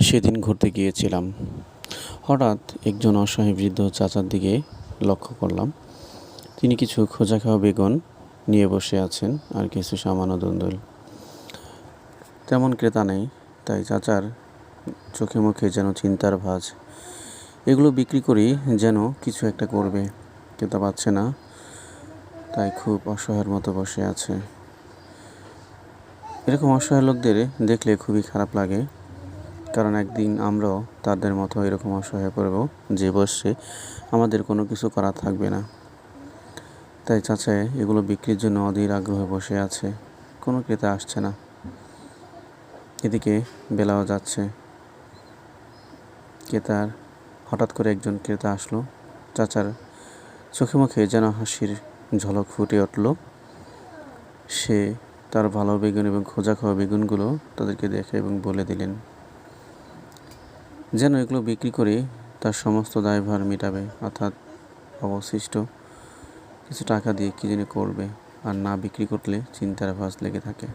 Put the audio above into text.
সেদিন ঘুরতে গিয়েছিলাম। হঠাৎ একজন অসহায় বৃদ্ধ চাচার দিকে লক্ষ্য করলাম। তিনি কিছু খোঁজা খাওয়া বেগুন নিয়ে বসে আছেন আর কিছু সামান্য দুন্দুল। তেমন ক্রেতা নেই, তাই চাচার চোখে মুখে যেন চিন্তার ভাঁজ। এগুলো বিক্রি করি, যেন কিছু একটা করবে, ক্রেতা পাচ্ছে না, তাই খুব অসহায়ের মতো বসে আছে। এরকম অসহায় লোকদের দেখলে খুবই খারাপ লাগে, কারণ একদিন আমরাও তাদের মতো এরকম অসহায় পড়ব, যে বসে আমাদের কোনো কিছু করা থাকবে না। তাই চাচা এগুলো বিক্রির জন্য অধীর আগ্রহে বসে আছে, কোনো ক্রেতা আসছে না। এদিকে বেলাও যাচ্ছে, হঠাৎ করে একজন ক্রেতা আসলো। চাচার চোখে মুখে যেন হাসির ঝলক ফুটে উঠল। সে তার ভালো বেগুন এবং খোঁজা খাওয়া বেগুনগুলো তাদেরকে দেখে এবং বলে দিলেন যেন এগুলো বিক্রি করে তার সমস্ত দায়ভার মেটাবে, অর্থাৎ অবশিষ্ট কিছু টাকা দিয়ে কী যেন করবে, আর না বিক্রি করলে চিন্তার ভাঁজ লেগে থাকে।